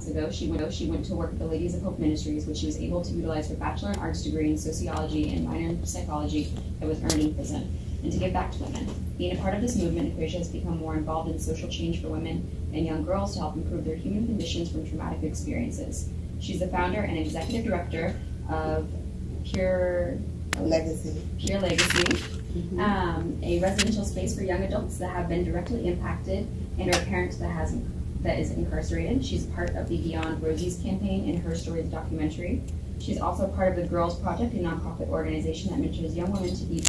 months ago, she went to work at the Ladies of Hope Ministries, which she was able to utilize her Bachelor in Arts degree in sociology and minor in psychology that was earned in prison, and to give back to women. Being a part of this movement, Equasia has become more involved in social change for women and young girls to help improve their human conditions from traumatic experiences. She's the founder and executive director of Pure Legacy, a residential space for young adults that have been directly impacted and are parents that is incarcerated. She's part of the Beyond Rosie's campaign and Her Stories documentary. She's also part of the Girls Project, a nonprofit organization that mentors young women to be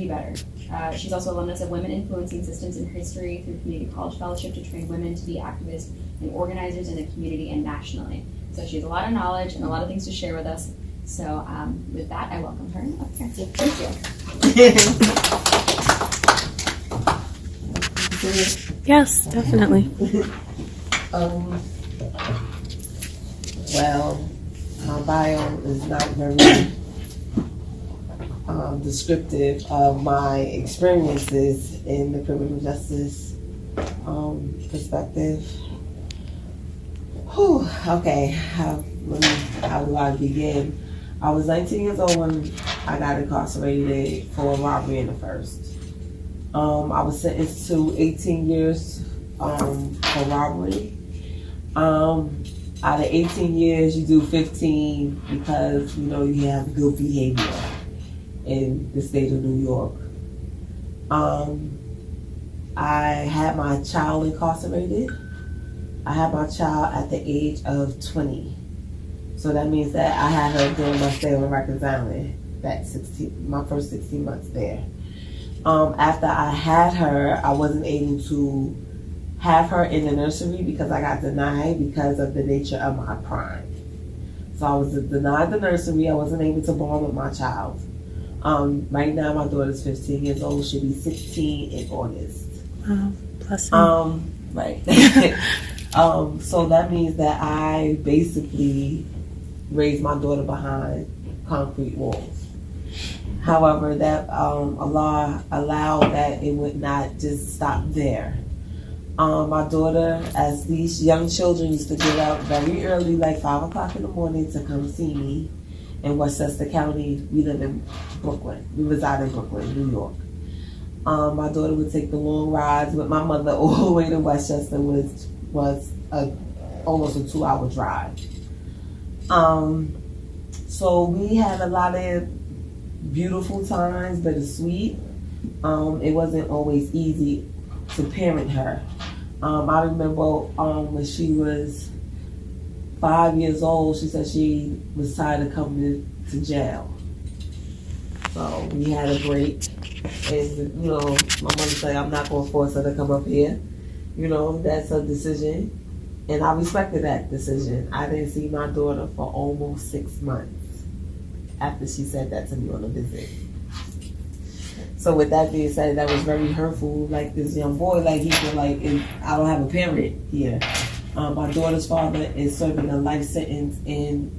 better. She's also alumnus of Women Influencing Systems in History through Community College Fellowship to train women to be activists and organizers in the community and nationally. So she has a lot of knowledge and a lot of things to share with us. So with that, I welcome her up here. Thank you. Yes, definitely. Well, my bio is not very descriptive of my experiences in the criminal justice perspective. Whew, okay, how do I begin? I was 19 years old when I got incarcerated for a robbery in the first. I was sentenced to 18 years for robbery. Out of 18 years, you do 15 because, you have good behavior in the state of New York. I had my child incarcerated. I had my child at the age of 20. So that means that I had her during my stay on Rikers Island, my first 16 months there. After I had her, I wasn't able to have her in the nursery because I got denied because of the nature of my crime. So I was denied the nursery. I wasn't able to bond with my child. Right now, my daughter's 15 years old. She'll be 16 in August. Oh, bless her. Right. So that means that I basically raised my daughter behind concrete walls. However, that Allah allowed that it would not just stop there. My daughter, as these young children used to get out very early, like 5 o'clock in the morning to come see me in Westchester County. We live in Brooklyn. We reside in Brooklyn, New York. My daughter would take the long rides with my mother all the way to Westchester, which was almost a 2-hour drive. So we had a lot of beautiful times, bittersweet. It wasn't always easy to parent her. I remember when she was 5 years old, she said she was tired of coming to jail. So we had a break, and my mother said, "I'm not going to force her to come up here. That's her decision." And I respected that decision. I didn't see my daughter for almost 6 months after she said that to me on a visit. So with that being said, that was very hurtful. Like this young boy, he feel like I don't have a parent here. My daughter's father is serving a life sentence in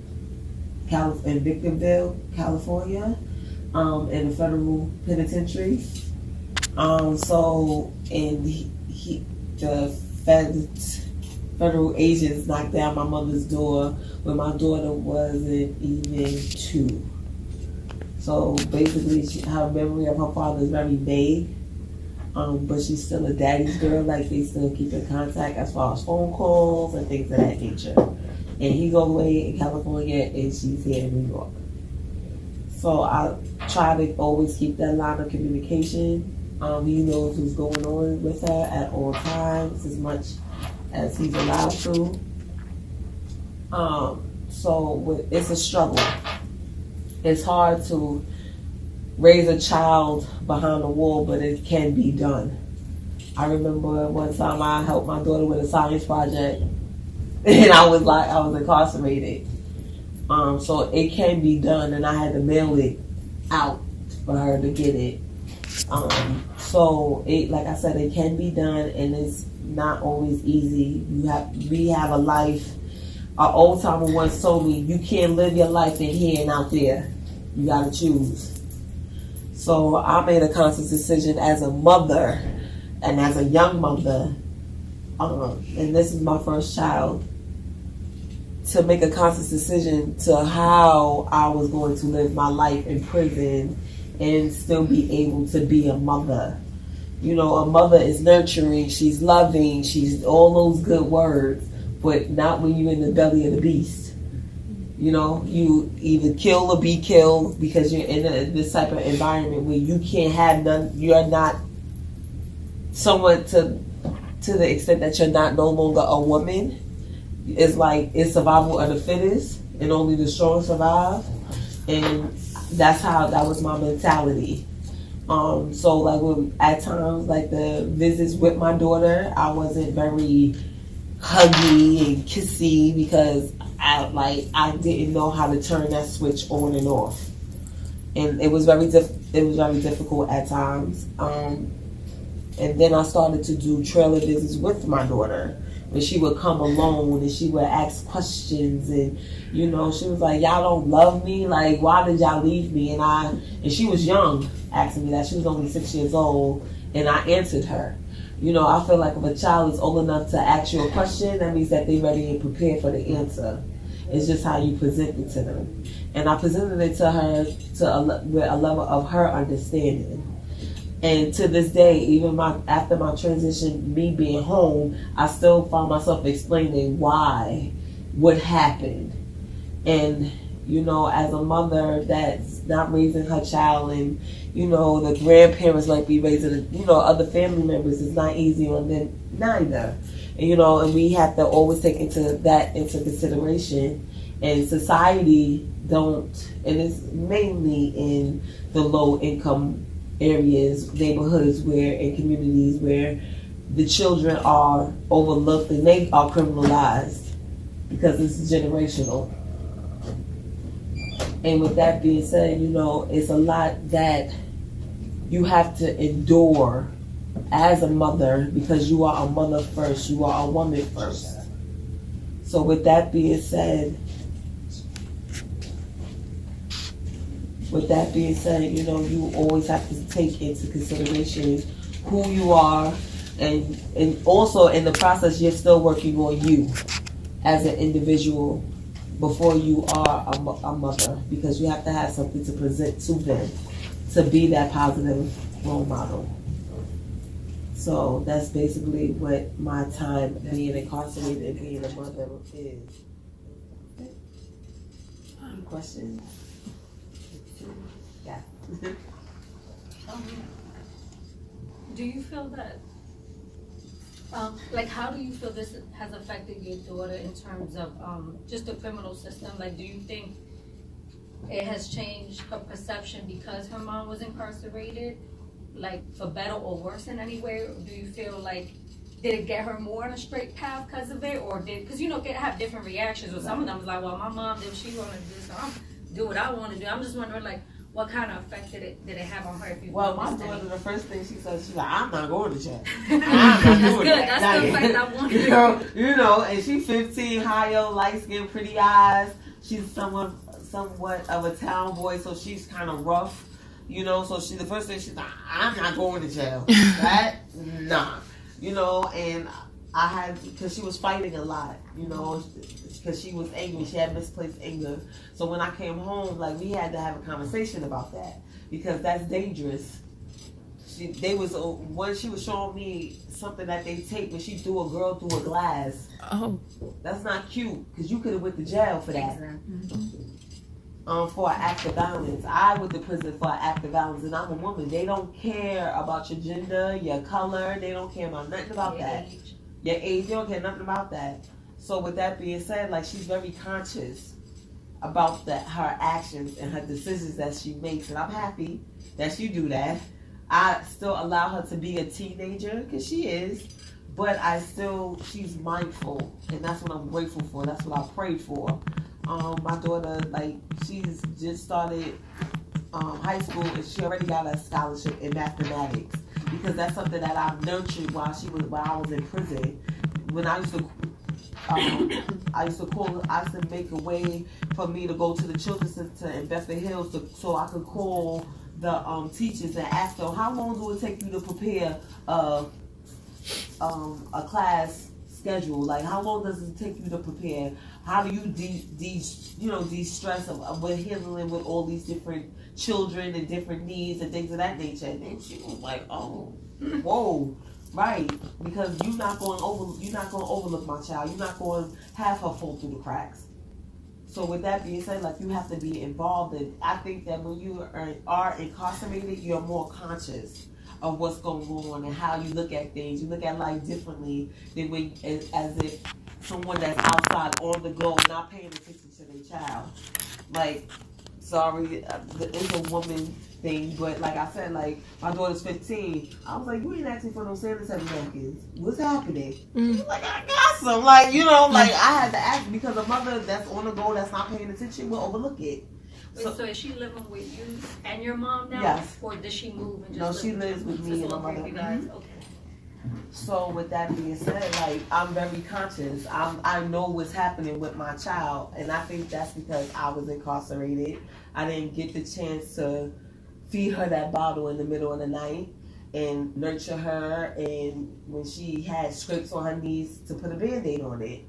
Victorville, California, in a federal penitentiary. The federal agents knocked down my mother's door when my daughter wasn't even 2. So basically, her memory of her father is very vague, but she's still a daddy's girl. They still keep in contact as far as phone calls and things of that nature. And he's away in California, and she's here in New York. So I try to always keep that line of communication. He knows what's going on with her at all times, as much as he's allowed to. So it's a struggle. It's hard to raise a child behind a wall, but it can be done. I remember one time I helped my daughter with a science project, and I was incarcerated. So it can be done, and I had to mail it out for her to get it. So like I said, it can be done, and it's not always easy. We have a life. An old timer once told me, you can't live your life in here and out there. You gotta choose. So I made a conscious decision as a mother and as a young mother and this is my first child, to make a conscious decision to how I was going to live my life in prison and still be able to be a mother. You know, a mother is nurturing, she's loving, she's all those good words, but not when you're in the belly of the beast. You know, you either kill or be killed because you're in this type of environment where you can't have none, you're not someone to the extent that you're not no longer a woman. It's like it's survival of the fittest and only the strong survive. And that was my mentality. So like at times, like the visits with my daughter, I wasn't very huggy and kissy because I didn't know how to turn that switch on and off, and it was very difficult at times. And then I started to do trailer visits with my daughter. And she would come alone and she would ask questions, and you know, she was like, y'all don't love me, like why did y'all leave me? And she was young asking me that. She was only 6 years old, and I answered her. You know, I feel like if a child is old enough to ask you a question, that means that they're ready and prepared for the answer. It's just how you present it to them. And I presented it to her with a level of her understanding. And to this day, even after my transition, me being home, I still find myself explaining what happened. And, you know, as a mother that's not raising her child, and, you know, the grandparents might be raising, you know, other family members, it's not easy on them neither. And, you know, and we have to always take into consideration. And society and it's mainly in the low income areas, neighborhoods and communities where the children are overlooked and they are criminalized because it's generational. And with that being said, you know, it's a lot that you have to endure as a mother because you are a mother first, you are a woman first. So with that being said, you know, you always have to take into consideration who you are, and also in the process, you're still working on you as an individual before you are a mother, because you have to have something to present to them to be that positive role model. So that's basically what my time being incarcerated and being a mother is. Questions? Yeah. Do you feel that, how do you feel this has affected your daughter in terms of just the criminal system? Like, do you think it has changed her perception because her mom was incarcerated, like for better or worse in any way? Or do you feel like, did it get her more on a straight path because of it? Or because, you know, can have different reactions. Or some of them was like, well, my mom did what she wanted to do, so I'm do what I want to do. I'm just wondering, like, what kind of effect did it have on her? If you well, my daughter, the first thing she said, she's like, I'm not going to jail. That's good. That's the effect I want. You know, and she's 15, high, light skin, pretty eyes. She's somewhat of a town boy, so she's kind of rough. You know, so the first thing she's like, I'm not going to jail. Nah. You know, and I had, because she was fighting a lot, you know, because she was angry. She had misplaced anger. So when I came home, like, we had to have a conversation about that, because that's dangerous. When she was showing me something that they take when she threw a girl through a glass. Oh. That's not cute, because you could have went to jail for that. For an act of violence. I went to prison for an act of violence, and I'm a woman. They don't care about your gender, your color. They don't care about nothing about that. Your age, they don't care nothing about that. So with that being said, like, she's very conscious about her actions and her decisions that she makes, and I'm happy that she do that. I still allow her to be a teenager, because she is, but she's mindful, and that's what I'm grateful for. That's what I prayed for. My daughter, like, she's just started high school, and she already got a scholarship in mathematics, because that's something that I've nurtured while I was in prison. When I used to make a way for me to go to the Children's Center in Bedford Hills so I could call the teachers and ask them, how long do it take you to prepare a class schedule? Like, how long does it take you to prepare? How do you de-stress with handling with all these different children and different needs and things of that nature? And then she was like, oh, whoa, right? Because you're not going to overlook my child. You're not going to have her fall through the cracks. So with that being said, like, you have to be involved, and I think that when you are incarcerated, you're more conscious of what's going on and how you look at things. You look at life differently than when, as if someone that's outside on the go, not paying attention to their child. Like, sorry, it's a woman thing, but like I said, like, my daughter's 15. I was like, you ain't asking for no sanitary napkins. What's happening? She's like, I got some. Like, like, I had to ask because a mother that's on the go, that's not paying attention, will overlook it. So is she living with you and your mom now? Yes. Or does she move and just No, live she lives with me and my mother. You guys? Okay. So with that being said, like, I'm very conscious. I know what's happening with my child, and I think that's because I was incarcerated. I didn't get the chance to feed her that bottle in the middle of the night and nurture her, and when she had scrapes on her knees, to put a Band-Aid on it.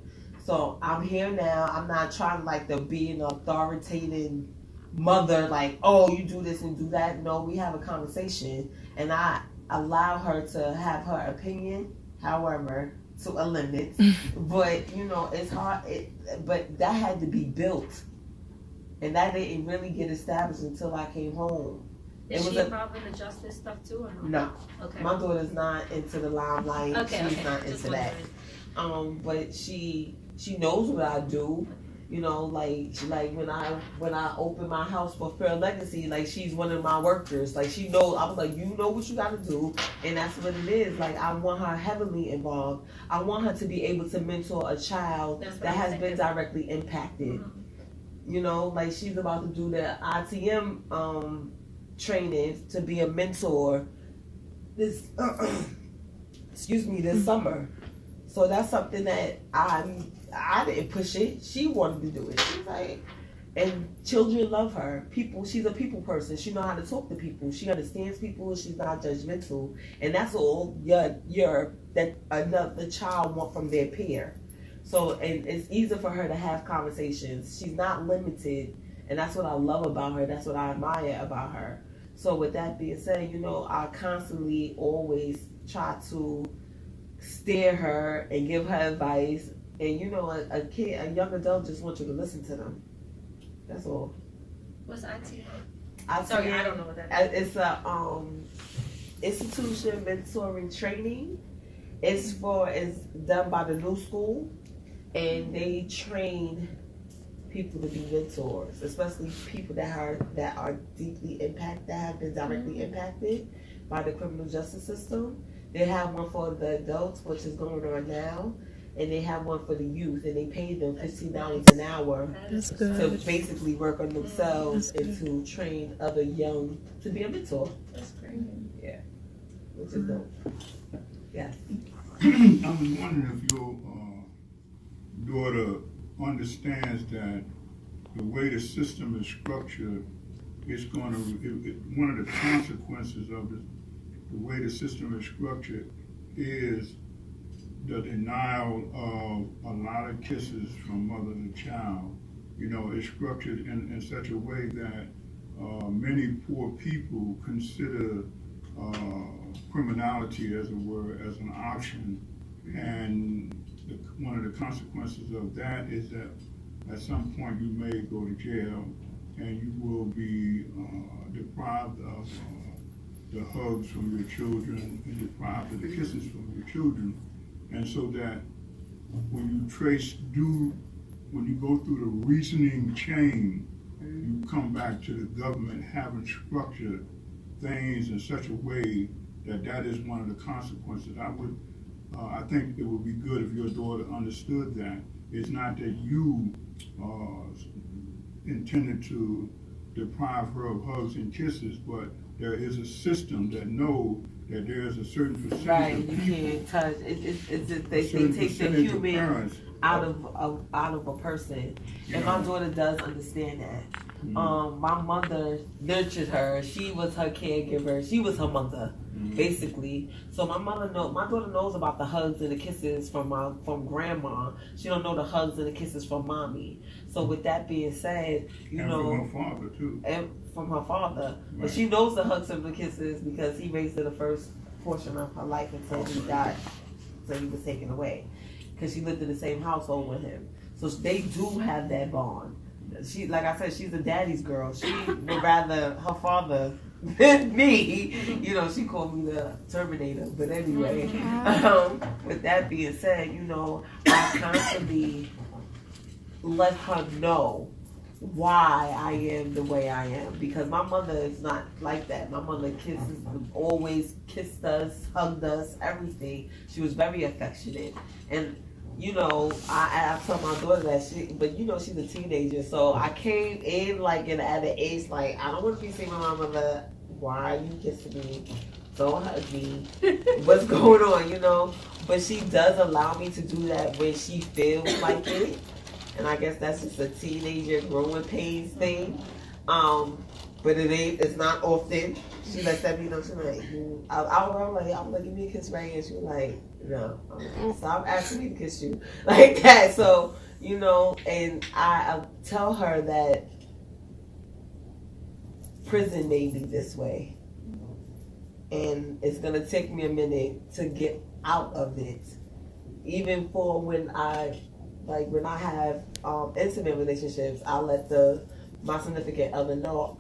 So I'm here now. I'm not trying to be an authoritative mother, like, oh, you do this and do that. No, we have a conversation, and I allow her to have her opinion, however, to a limit. But it's hard. But that had to be built, and that didn't really get established until I came home. Is she involved in the justice stuff too, or no? No. Okay. My daughter's not into the limelight. She's not into that. But she knows what I do. Like when I open my house for Fair Legacy, like, she's one of my workers. Like, she knows. I was like, you know what you got to do, and that's what it is. Like, I want her heavily involved. I want her to be able to mentor a child that has been directly impacted. Like, she's about to do the ITM training to be a mentor this this summer. So that's something that I didn't push it. She wanted to do it. She's like, and children love her. She's a people person. She knows how to talk to people. She understands people. She's not judgmental, and that's all that another child want from their peer. So, and it's easy for her to have conversations. She's not limited, and that's what I love about her. That's what I admire about her. So with that being said, I constantly always try to steer her and give her advice. And a young adult just wants you to listen to them. That's all. What's ITM? Sorry, I don't know what that is. It's a institution mentoring training. It's done by the new school, and they train people to be mentors, especially people that are deeply impacted, that have been directly impacted by the criminal justice system. They have one for the adults, which is going on now, and they have one for the youth, and they pay them $15 an hour to basically work on themselves and to train other young to be a mentor. That's great. Yeah, which is dope. Yes. I was wondering if your daughter understands that the way the system is structured is going to, one of the consequences of the way the system is structured is the denial of a lot of kisses from mother to child. It's structured in such a way that many poor people consider criminality, as it were, as an option. And one of the consequences of that is that at some point you may go to jail, and you will be deprived of the hugs from your children and deprived of the kisses from your children. And so that when you go through the reasoning chain, you come back to the government having structured things in such a way that is one of the consequences. I think it would be good if your daughter understood that. It's not that you intended to deprive her of hugs and kisses, but there is a system that knows that there is a certain percentage of people. Right, you can't touch. It's just they take the human. out of a person, and my daughter does understand that. My mother nurtured her. She was her caregiver. She was her mother, basically. So my daughter knows about the hugs and the kisses from grandma. She don't know the hugs and the kisses from mommy. So with that being said, and from her father too. And from her father, Right. but she knows the hugs and the kisses because he raised her the first portion of her life until he died, so he was taken away. Because she lived in the same household with him, so they do have that bond. She, like I said, she's a daddy's girl. She would rather her father than me. You know, she called me the Terminator. But anyway, with that being said, you know, I constantly let her know why I am the way I am, because my mother is not like that. My mother always kissed us, hugged us, everything. She was very affectionate, and you know, I told my daughter that but you know, she's a teenager, so I came in like at an age like I don't want to be seeing my mother. Why are you kissing me? Don't hug me. What's going on? You know, but she does allow me to do that when she feels like it. And I guess that's just a teenager growing pains thing. But it's not often. She lets that be know. She's like, I'm like, give me a kiss right here. She was like, no, stop asking me to kiss you like that. So, you know, and I tell her that prison made me this way. And it's going to take me a minute to get out of it. Even for when I have intimate relationships, I let my significant other know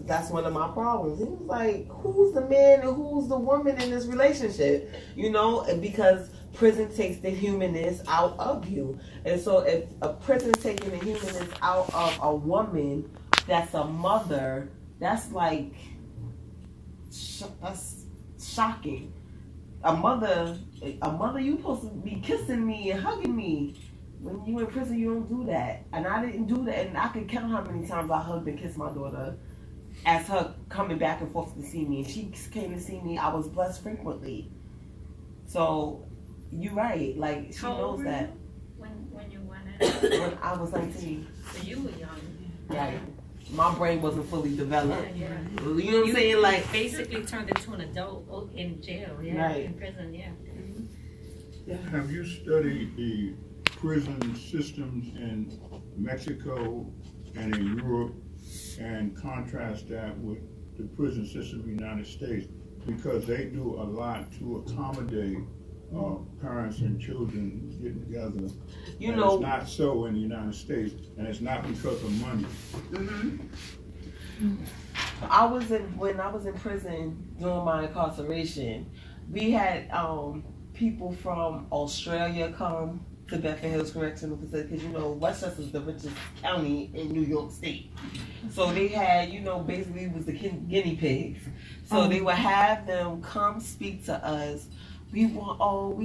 that's one of my problems. He was like, who's the man and who's the woman in this relationship? You know, and because prison takes the humanness out of you. And so if a prison taking the humanness out of a woman that's a mother, that's like, that's shocking. A mother, you supposed to be kissing me and hugging me. When you in prison, you don't do that. And I didn't do that. And I can count how many times I hugged and kissed my daughter as her coming back and forth to see me. And she came to see me. I was blessed frequently. So, you're right. Like, she knows that. When you went in? When I was 19. So you were young. Right. My brain wasn't fully developed. Yeah. You know what I'm saying? Like, basically turned into an adult in jail. Yeah. Right. In prison. Yeah. yeah. Have you studied the prison systems in Mexico and in Europe and contrast that with the prison system in the United States, because they do a lot to accommodate parents and children getting together. You and know, it's not so in the United States, and it's not because of money. When I was in prison during my incarceration, we had people from Australia come to Bedford Hills Correctional Facility, because you know Westchester is the richest county in New York State. So they had, you know, basically it was the guinea pigs. So they would have them come speak to us. We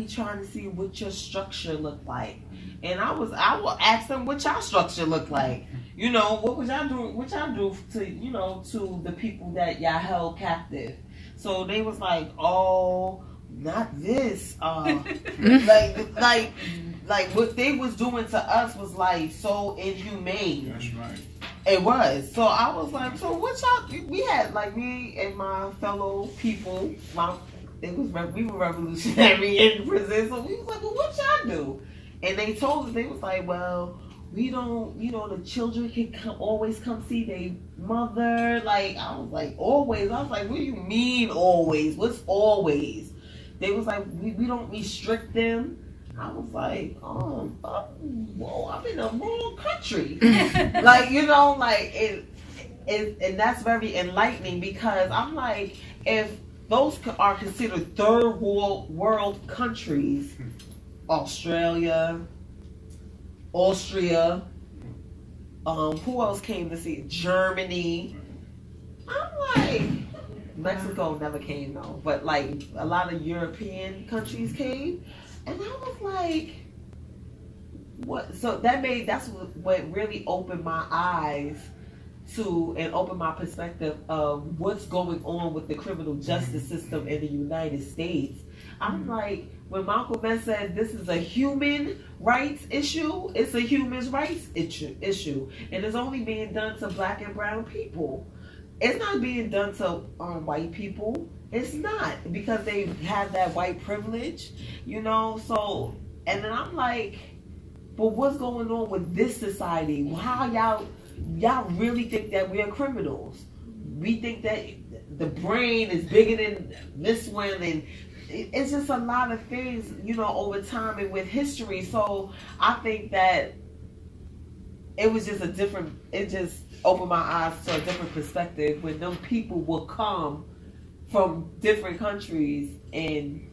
trying to see what your structure looked like. And I will ask them what y'all structure looked like. You know, what y'all do to, you know, to the people that y'all held captive. So they was like, oh, not this. Like what they was doing to us was like so inhumane. That's right. It was. So I was like, so what y'all? We had like me and my fellow people. We were revolutionary in prison. So we was like, well, what y'all do? And they told us, they was like, well, we don't. You know, the children can always come see their mother. Like I was like, always. I was like, what do you mean always? What's always? They was like, we don't restrict them. I was like, whoa, I'm in a wrong country. Like, you know, like and that's very enlightening, because I'm like, if those are considered third world countries, Australia, Austria, who else came to see? Germany. I'm like, Mexico never came though, but like a lot of European countries came. And I was like, what? So that's what really opened my eyes to and opened my perspective of what's going on with the criminal justice system in the United States. I'm like, when Malcolm X said this is a human rights issue, it's a human rights issue. And it's only being done to black and brown people. It's not being done to white people. It's not, because they have that white privilege, you know. So, and then I'm like, but what's going on with this society? How y'all really think that we are criminals? We think that the brain is bigger than this one, and it's just a lot of things, you know, over time and with history. So I think that it was just it just opened my eyes to a different perspective when them people will come from different countries and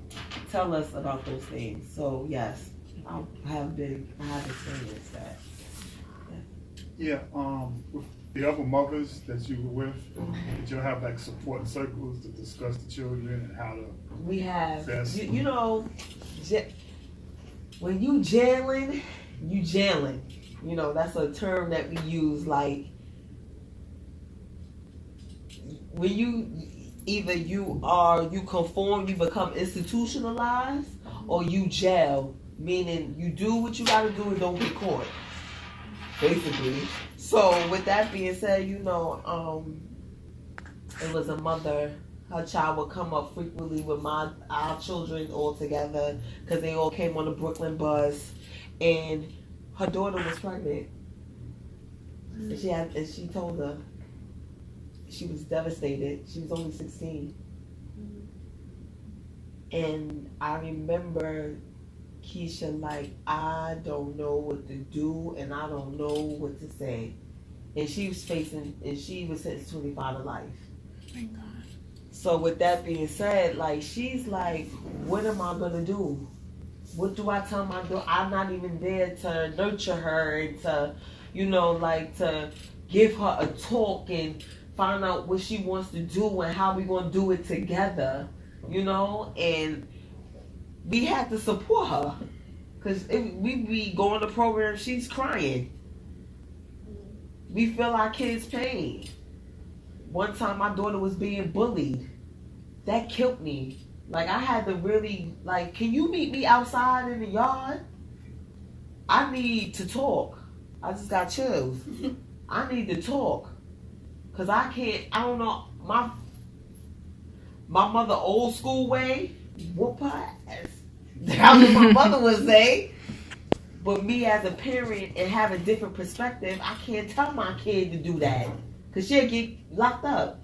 tell us about those things. So yes, I have experienced that. Yeah, with the other mothers that you were with, did you have like support circles to discuss the children and how to? We have, best? you know, when you jailing, you jailing. You know, that's a term that we use. Like when you conform, you become institutionalized, or you jail, meaning you do what you gotta do and don't get caught. Basically. So with that being said, you know, it was a mother. Her child would come up frequently with our children all together because they all came on the Brooklyn bus, and her daughter was pregnant. And she told her she was devastated. She was only 16, and I remember Keisha like, I don't know what to do and I don't know what to say. And she was sentenced 25 to life. Thank God. So with that being said, like, she's like, what am I gonna do? What do I tell my daughter? I'm not even there to nurture her and to, you know, like to give her a talk and find out what she wants to do and how we gonna do it together, you know? And we had to support her, because we be going to programs, she's crying. We feel our kids' pain. One time my daughter was being bullied. That killed me. Like, I had to really, like, can you meet me outside in the yard? I need to talk. I just got chills. I need to talk. Because I don't know, my mother old school way, whoop her ass. That's what my mother would say. But me as a parent and have a different perspective, I can't tell my kid to do that, because she'll get locked up.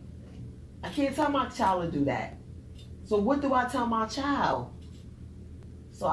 I can't tell my child to do that. So what do I tell my child? So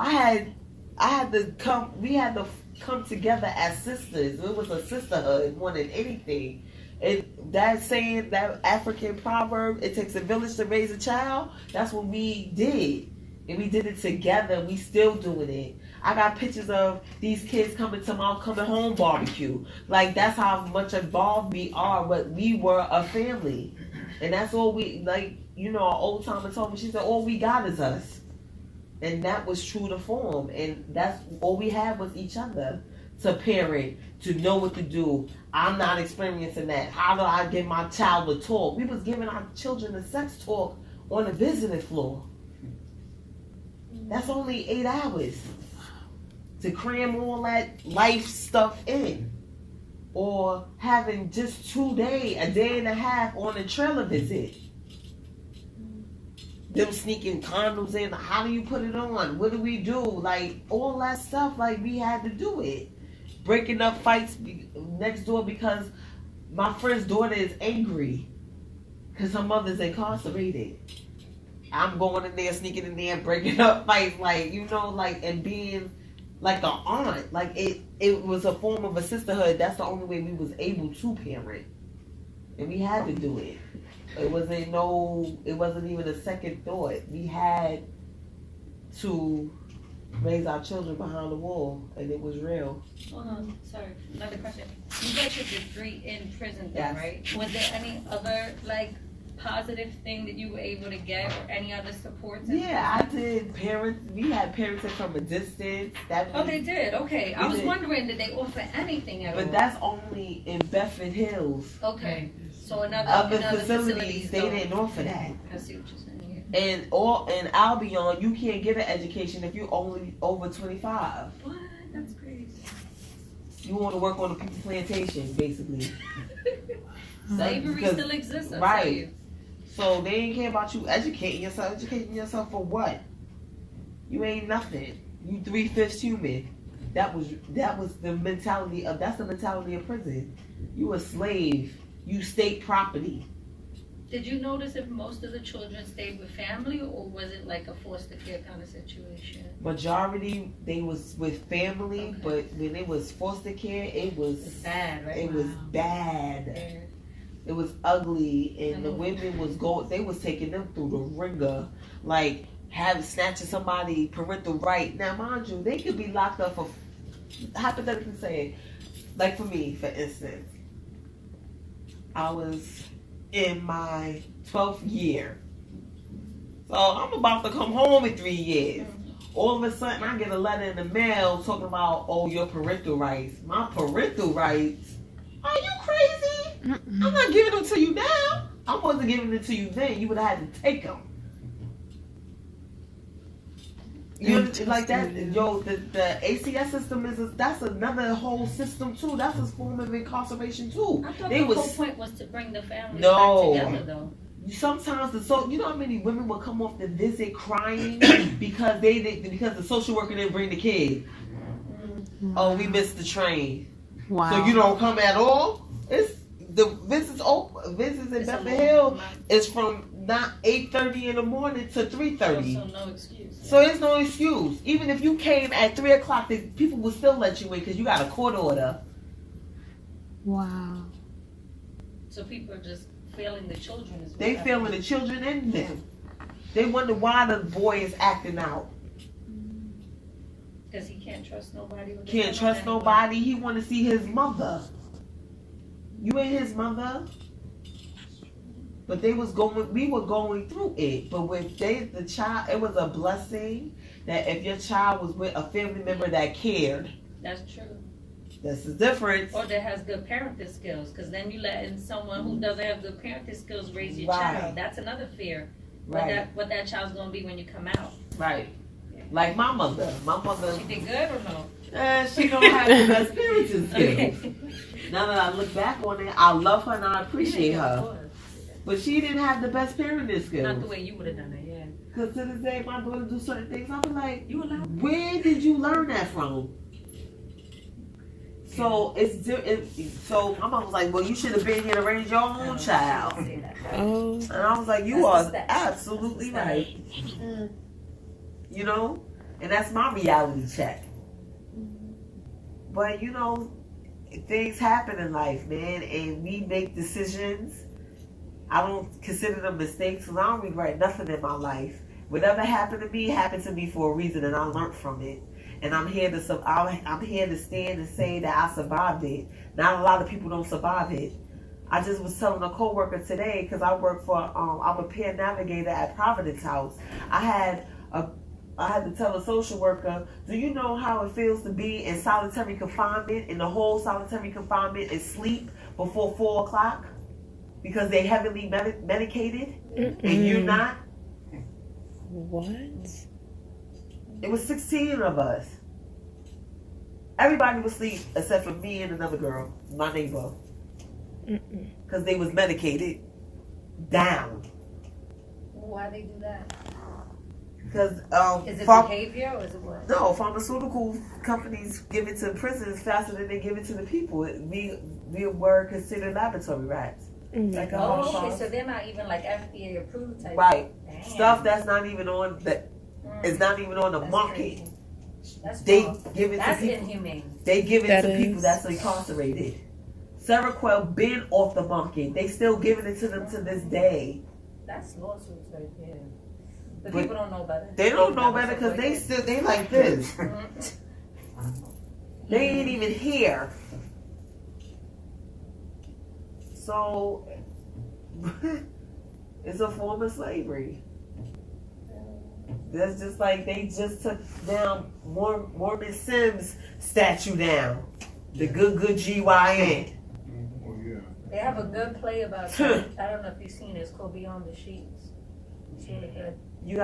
we had to come together as sisters. It was a sisterhood more than anything. And that saying, that African proverb, it takes a village to raise a child, that's what we did. And we did it together. We still doing it. I got pictures of these kids coming to my coming home barbecue. Like, that's how much involved we are. But we were a family. And that's all we, like, you know, our old timer told me, she said, all we got is us. And that was true to form. And that's all we had was each other to parent, to know what to do. I'm not experiencing that. How do I get my child to talk? We was giving our children a sex talk on the visiting floor. That's only 8 hours to cram all that life stuff in. Or having just a day and a half on a trailer visit. Them sneaking condoms in, how do you put it on? What do we do? Like, all that stuff, like, we had to do it. Breaking up fights next door because my friend's daughter is angry because her mother's incarcerated. I'm going in there, sneaking in there, breaking up fights, like, you know, like, and being like an aunt. Like, it was a form of a sisterhood. That's the only way we was able to parent. And we had to do it. It wasn't even a second thought. We had to raise our children behind the wall, and it was real. Hold on, sorry, another question. You got your degree in prison, then, Yes. right? Was there any other, like, positive thing that you were able to get, or any other supports? Yeah, I did we had parenting from a distance. Oh, they did? Okay. I was did. wondering, did they offer anything at all? But that's only in Bedford Hills. Okay. So Other facilities, they don't. didn't offer that. I see what you're saying here. And Albion, you can't get an education if you're only over 25. What? That's crazy. You want to work on a people plantation, basically. Slavery Because- still exists, I'll right. tell you. So they ain't care about you educating yourself. Educating yourself for what? You ain't nothing. You 3/5 human. That's the mentality of prison. You a slave. You state property. Did you notice if most of the children stayed with family, or was it like a foster care kind of situation? Majority they was with family, Okay. but when it was foster care, it was It's bad, right? it was bad. Yeah. It was ugly, I and the know. women was they was taking them through the ringer, like snatching somebody parental right. Now, mind you, they could be locked up for, hypothetically saying, like for me, for instance, I was in my 12th year, so I'm about to come home in 3 years. All of a sudden, I get a letter in the mail talking about, oh, your parental rights. My parental rights? Are you crazy? I'm not giving them to you now. I wasn't giving it to you then. You would have had to take them. You like that? Yo, the ACS system that's another whole system too. That's a form of incarceration too. I thought They the was- whole point was to bring the family No. back together, though. Sometimes you know how many women will come off the visit crying because because the social worker didn't bring the kid. Oh, we missed the train. Wow. So you don't come at all? It's the visits in It's a Bedford long Hill amount. is from not 8:30 in the morning to 3:30. So no excuse. So there's no excuse. Even if you came at 3 o'clock, people will still let you in because you got a court order. Wow. So people are just failing the children as well. They feeling the children in them. They wonder why the boy is acting out. Because he can't trust nobody. with Can't the trust family. nobody. He want to see his mother. You ain't his mother. But we were going through it. But with the child, it was a blessing that if your child was with a family member that cared. That's true. That's the difference. Or that has good parenting skills. Because then you letting someone who doesn't have good parenting skills raise your Right. child. That's another fear. Right. What that child's going to be when you come out. Right. Like my mother. My mother, She did good or no? she don't have the best parenting skills. Okay. Now that I look back on it, I love her and I appreciate Yeah, of her. course. But she didn't have the best parenting Not the skills. way you would have done it, yeah. Because to this day, my daughter do certain things. I be like, You allowed. where did you learn that from? So so my mom was like, well, you should have been here to raise your own child. Oh. And I was like, you That's are the steps. absolutely That's the right. You know? And that's my reality check. But you know, things happen in life, man, and we make decisions. I don't consider them mistakes because I don't regret nothing in my life. Whatever happened to me for a reason, and I learned from it. And I'm here to I'm here to stand and say that I survived it. Not a lot of people don't survive it. I just was telling a coworker today because I work for I'm a peer navigator at Providence House. I had to tell a social worker, do you know how it feels to be in solitary confinement, and the whole solitary confinement is sleep before 4 o'clock because they heavily medicated and you're not? What? It was 16 of us. Everybody was asleep except for me and another girl, my neighbor, because they was medicated down. Why they do that? Because Is it behavior or is it what? no, pharmaceutical companies give it to prisons faster than they give it to the people. We were considered laboratory rats. Like Oh, okay, so they're not even like FDA approved type. Right. Damn. Stuff that's not even on it's not even on the That's market. crazy. That's They wrong. give it That's to people. inhumane. They give it That to people is. that's incarcerated. Seroquel been off the market. They still giving it to them to this day. That's lawsuits right there. But But people don't know better. They don't know better because they like this. Mhm. They ain't even here. So it's a form of slavery. That's just like they just took down Mormon Sims statue down. The good GYN. Oh, yeah. They have a good play about that. I don't know if you've seen it. It's called Beyond the Sheets. It's really good. You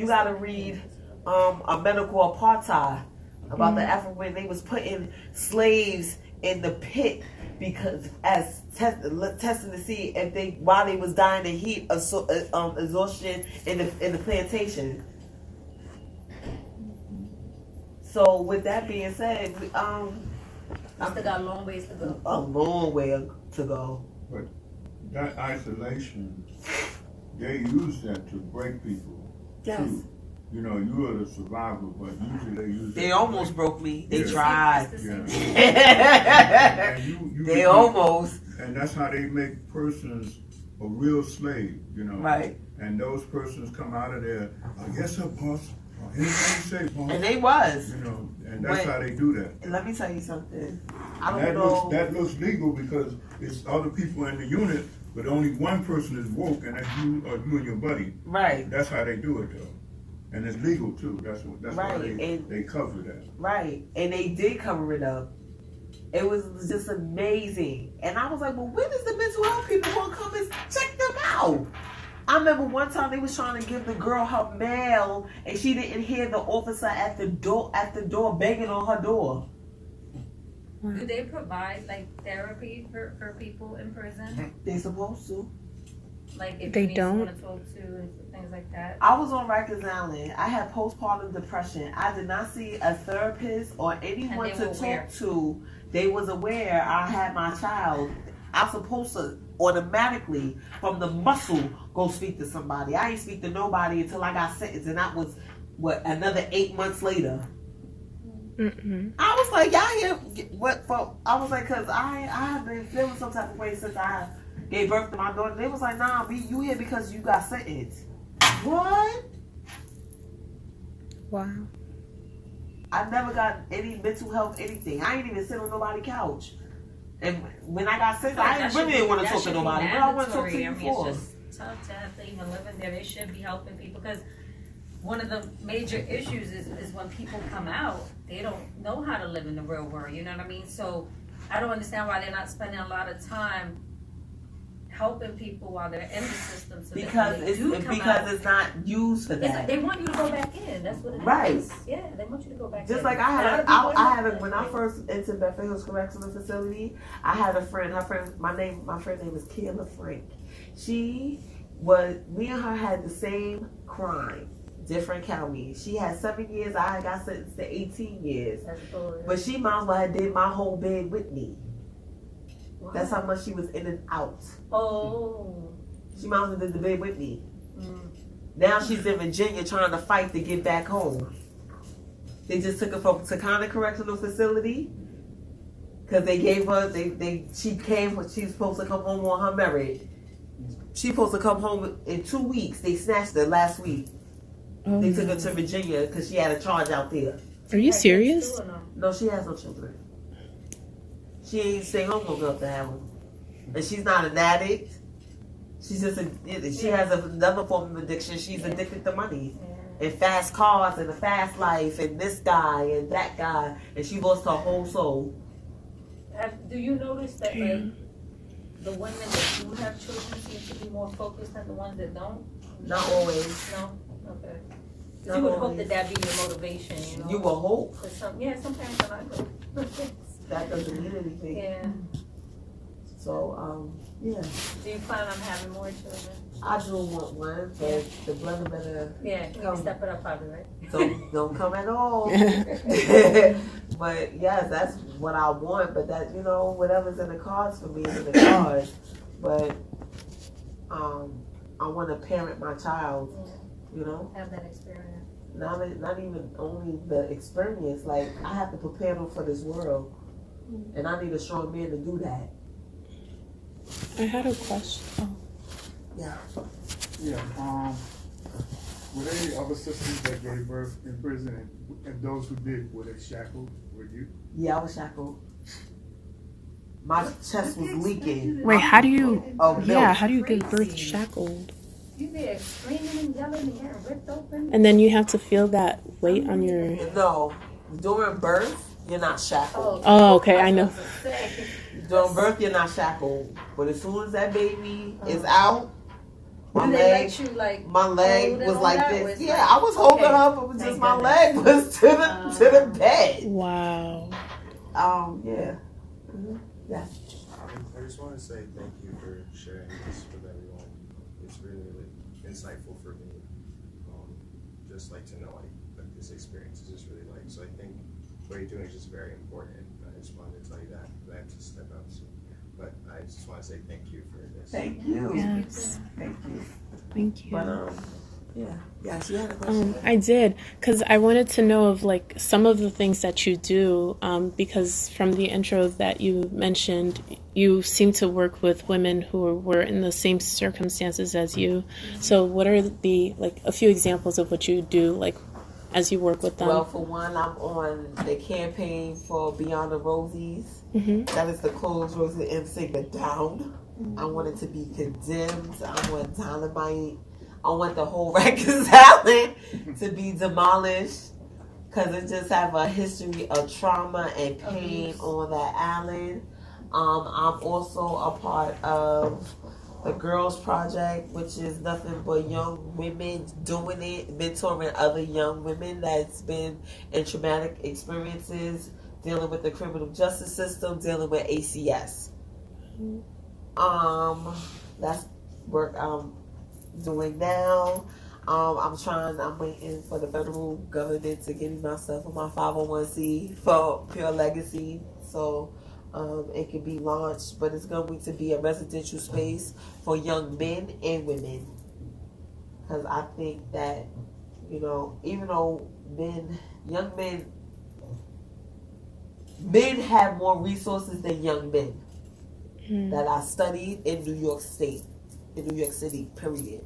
gotta read a medical apartheid about the African. They was putting slaves in the pit because as testing to see if they while they was dying of heat exhaustion in the plantation. So with that being said, We still got a long ways to go. a long way to go. But that isolation, they use that to break people. Yes. Too. You know, you are the survivor, but usually they use They it. almost broke me. They Yeah. tried. It's the Yeah. same. And you They become- almost. And that's how they make persons a real slave, you know. Right. And those persons come out of there, yes sir, boss. Anything you say, boss. And they was. You know, and that's But- how they do that. Let me tell you something. I don't That know. that looks legal because it's other people in the unit, but only one person is woke, and that's you or you and your buddy. Right. That's how they do it though, and it's legal too. That's Right, why and- they cover that. Right. And they did cover it up. It was just amazing. And I was like, well, when is the mental health people gonna come and check them out? I remember one time they was trying to give the girl her mail and she didn't hear the officer at the door banging on her door. Do they provide like therapy for people in prison? They supposed to. Like if They you need someone don't. to talk to and things like that? I was on Rikers Island. I had postpartum depression. I did not see a therapist or anyone And to they were aware. talk to. They was aware I had my child. I'm supposed to automatically, from the muscle, go speak to somebody. I ain't speak to nobody until I got sentenced, and that was, another 8 months later. Mm-mm. I was like, y'all here, what for? I was like, because I have been feeling some type of way since I gave birth to my daughter. They was like, nah, you here because you got sentenced. What? Wow. I never got any mental health anything. I ain't even sit on nobody's couch. And when I got sentenced, I really didn't want to talk to nobody. What I want to talk to you for? It's just tough to have to even live in there. They should be helping people because one of the major issues is when people come out, they don't know how to live in the real world. You know what I mean? So I don't understand why they're not spending a lot of time helping people while they're in the system. So Because that when they do come out, it's not used for it's like that. they want you to go back in. That's what it is. Right. Yeah, they want you to go back in. Just like A lot I of people had don't. when I first entered Bedford Hills Correctional Facility, I had a friend. My friend name was Kayla Frank. Me and her had the same crime, different counties. She had 7 years. I got sentenced to 18 years. That's bull. But she might as well have did my whole bed with me. Wow. That's how much she was in and out. Oh. She might as well did the bed with me. Mm. Now she's in Virginia trying to fight to get back home. They just took her from Takana Correctional Facility because they gave her. She was supposed to come home on her merit. She's supposed to come home in 2 weeks. They snatched her last week. Oh, They took her no. to Virginia because she had a charge out there. Are you serious? No, she has no children. She ain't stay home long enough to have them. And she's not an addict. She's just she has another form of addiction. She's addicted to money and fast cars and a fast life and this guy and that guy, and she lost her whole soul. Do you notice that like the women that do have children seem to be more focused than the ones that don't? Not always. No? Okay. 'Cause Not you would hope always. that that'd be your motivation, you know? You will hope. 'Cause some parents are not good. That doesn't mean anything. Yeah. So, yeah. Do you plan on having more children? I do want one, but the brother better Yeah, you can step it up probably, right? don't come at all. But yes, that's what I want. But that, whatever's in the cards for me is in the cards. But I want to parent my child. Have that experience. Not even only the experience. Like I have to prepare them for this world, and I need a strong man to do that. I had a question. Oh. Yeah. Yeah, were there any other sisters that gave birth in prison, and those who did, were they shackled? Were you? Yeah, I was shackled. My chest was leaking. Wait, how do you? Oh, Yeah, how do you give birth shackled? You there screaming and yelling and getting ripped open? And then you have to feel that weight on your. No, during birth, you're not shackled. Oh, okay, I know. During birth, you're not shackled. But as soon as that baby is out, My Do they leg, let you like my leg hold it was on like that, or this. it's Yeah, like- I was holding okay. up, but just Thank my goodness. leg was to the bed. Wow. Yeah. Yes. I just want to say thank you for sharing this with everyone. It's really, really insightful for me. Just like to know like this experience is just really like. So I think what you're doing is just very important. I just wanted to tell you that. I have to step out soon. But I just want to say thank you for this. Thank you. Yes. Thank you. Thank you. But yeah. Yes, you had a question. I did, because I wanted to know of like some of the things that you do, because from the intro that you mentioned, you seem to work with women who were in the same circumstances as you. So what are the like a few examples of what you do, like as you work with them? Well, for one, I'm on the campaign for Beyond the Rosies. That is the close Rosie M. Singer down. I want it to be condemned. I want dynamite. I want the whole Rikers Island to be demolished because it just have a history of trauma and pain on that island. I'm also a part of the Girls Project, which is nothing but young women doing it, mentoring other young women that's been in traumatic experiences, dealing with the criminal justice system, dealing with ACS. That's work I'm doing now. I'm waiting for the federal government to give me myself on my 501c for Pure Legacy, so it can be launched. But it's going to be a residential space for young men and women, because I think that, you know, even though young men have more resources than young men that I studied in New York City, period.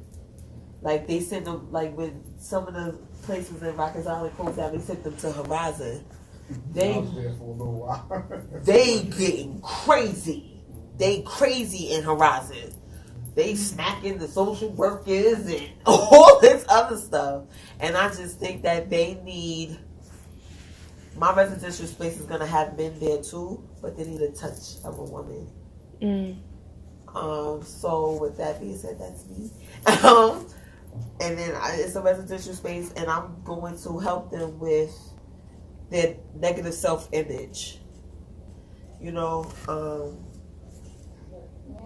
Like they send them, like when some of the places in Rikers Island closed down, they sent them to Horizon. I was there for a little while. They getting crazy. They crazy in Horizon. They smacking the social workers and all this other stuff. And I just think that they need, my residential space is gonna have men there too, but they need a touch of a woman. So with that being said, that's me. And then it's a residential space, and I'm going to help them with their negative self-image. You know, Yeah,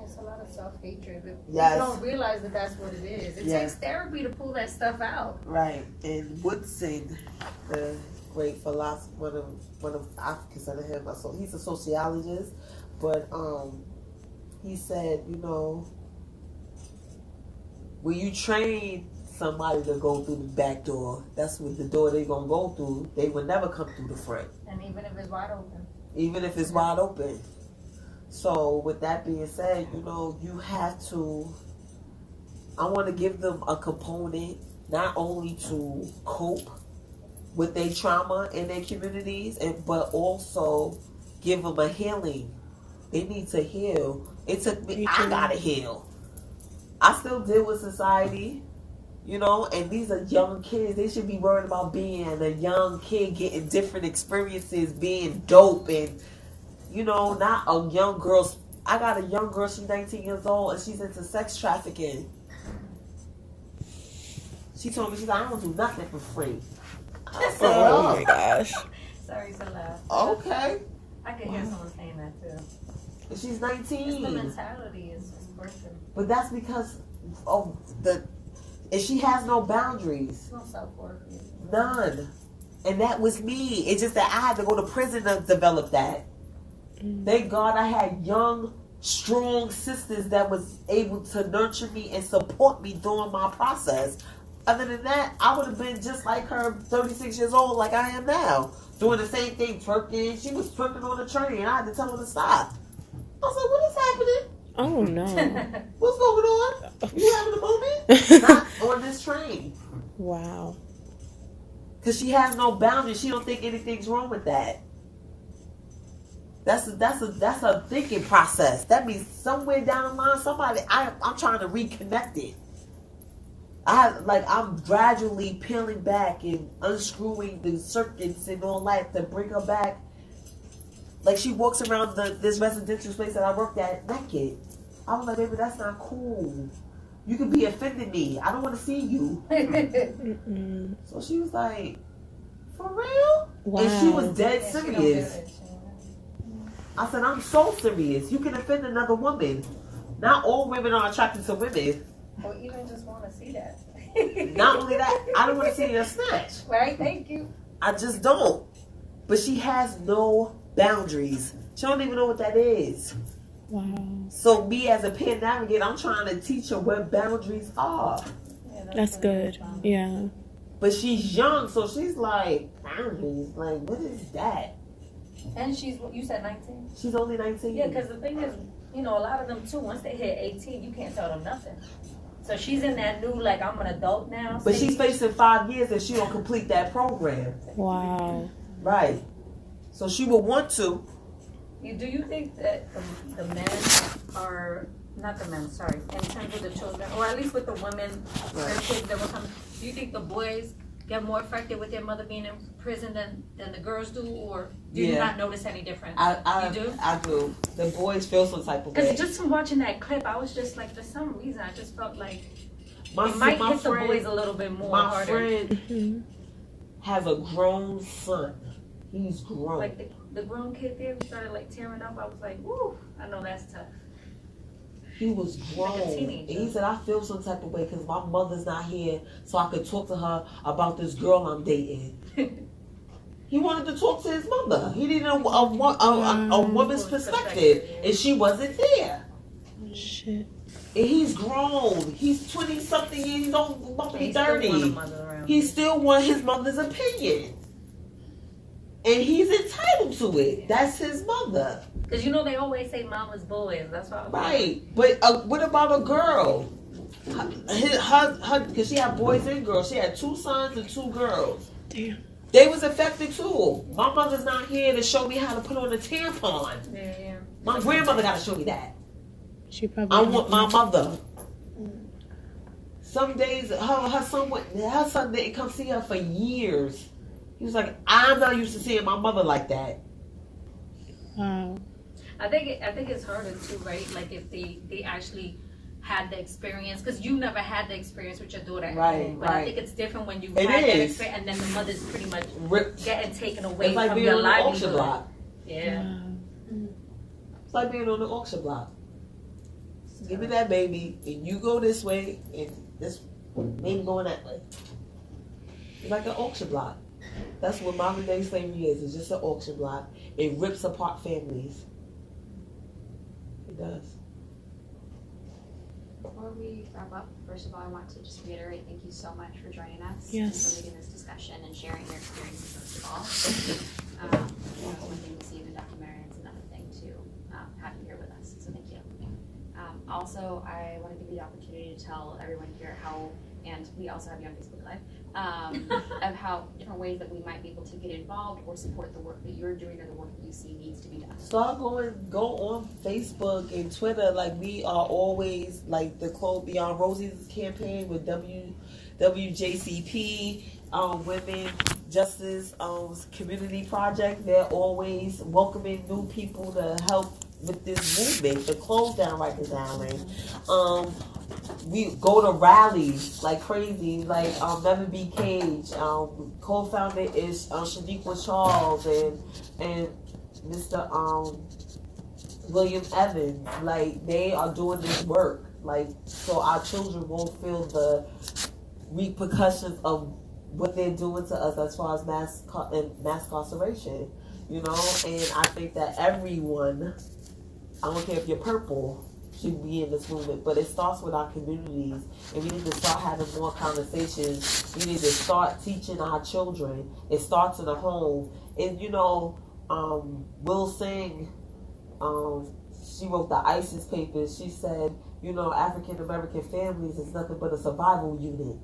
it's a lot of self-hatred. But Yes. people don't realize that that's what it is. It Yes. takes therapy to pull that stuff out. right. And Woodson, the great philosopher, one of I consider him he's a sociologist, but he said, you know, when you train somebody to go through the back door, that's what the door they're gonna go through. They will never come through the front, And even if it's wide open. even if it's wide open. So with that being said, you know, you have to, I want to give them a component not only to cope with their trauma in their communities, but also give them a healing. They need to heal. It took me, I gotta heal. I still deal with society, you know, and these are young kids. They should be worried about being a young kid, getting different experiences, being dope, and, you know, not a young girl. I got a young girl, she's 19 years old, and she's into sex trafficking. She told me, she's like, I don't do nothing for free. I said, Oh my gosh. Sorry, so loud. okay. I could hear someone saying that too. And she's It's the 19. mentality is working. But that's because of and she has no boundaries. No self-worth. None. And that was me. It's just that I had to go to prison to develop that. Thank God I had young, strong sisters that was able to nurture me and support me during my process. Other than that, I would have been just like her, 36 years old, like I am now. Doing the same thing, twerking. She was twerking on the train. I had to tell her to stop. I was like, what is happening? Oh no. What's going on? You having a moment? Not on this train. Wow. Because she has no boundaries. She don't think anything's wrong with that. That's a thinking process. That means somewhere down the line, I'm trying to reconnect it. I'm gradually peeling back and unscrewing the circuits and all that to bring her back. Like she walks around this residential space that I worked at naked. I was like, baby, that's not cool. You could be offending me. I don't want to see you. Mm-mm. So she was like, for real? Wow. And she was dead serious. I said, I'm so serious. You can offend another woman. Not all women are attracted to women. Or even just want to see that. Not only that, I don't want to see her snatch. Right, thank you. I just don't. But she has no boundaries. She don't even know what that is. Wow. So me as a peer navigator, I'm trying to teach her what boundaries are. Yeah, That's good. Yeah. But she's young, so she's like, boundaries? Like, what is that? And you said 19? She's only 19. Yeah, because the thing is, you know, a lot of them too, once they hit 18, you can't tell them nothing. So she's in that new, like, I'm an adult now. But she's facing 5 years if she don't complete that program. Wow. Right. So she will want to. Do you think that the men are, not the men, sorry, in terms of the children, or at least with the women, their kids that will come, do you think the boys get more affected with their mother being in prison than the girls do, or do you not notice any difference? You do? I do. The boys feel some type of way. Because just from watching that clip, I was just like, for some reason, I just felt like it might my hit friend, the boys a little bit more my harder. friend has a grown son. He's grown. Like the grown kid there who started like tearing up, I was like, woo, I know that's tough. He was grown. Like a teenager. And he said, I feel some type of way because my mother's not here so I could talk to her about this girl I'm dating. He wanted to talk to his mother. He needed a woman's perspective. And she wasn't there. Shit. And he's grown. He's 20-something years. He's about to be 30. He still wants his mother's opinion. And he's entitled to it. That's his mother. Because you know they always say mama's boys. That's why. Right. But what about a girl? Because she had boys and girls. She had 2 sons and 2 girls. Damn. They was affected too. My mother's not here to show me how to put on a tampon. Yeah. My grandmother got to show me that. She probably. I want my mother. Some days, her son didn't come see her for years. He was like, I'm not used to seeing my mother like that. Wow. I think it's harder too, right? Like if they actually had the experience, because you never had the experience with your daughter at home. But I think it's different when you had that experience and then the mother's pretty much getting taken away it's like from being your on the auction livelihood. block. Yeah. Wow. It's like being on the auction block. Give me that baby, and you go this way, and this baby going that way. It's like an auction block. That's what modern day slavery is. It's just an auction block. It rips apart families. It does. Before we wrap up, first of all, I want to just reiterate thank you so much for joining us Yes. and for leading this discussion and sharing your experiences most of all. It's one thing to see in a documentary, it's another thing to have you here with us. So thank you. Also, I want to give you the opportunity to tell everyone here how, and we also have you on Facebook Live, of how different ways that we might be able to get involved or support the work that you're doing or the work that you see needs to be done. Go on Facebook and Twitter. Like we are always like the Close Beyond Rosie's campaign with WJCP, Women Justice Community Project. They're always welcoming new people to help with this movement, the Close Down Rikers Island. We go to rallies like crazy, like Never Be Caged. Co-founder is Shaniqua Charles and Mr. William Evans. Like they are doing this work, like so our children won't feel the repercussions of what they're doing to us as far as mass incarceration. You know, and I think that everyone, I don't care if you're purple, should be in this movement, but it starts with our communities, and we need to start having more conversations. We need to start teaching our children. It starts in the home. And you know, Will Singh, she wrote the ISIS papers. She said, you know, African American families is nothing but a survival unit.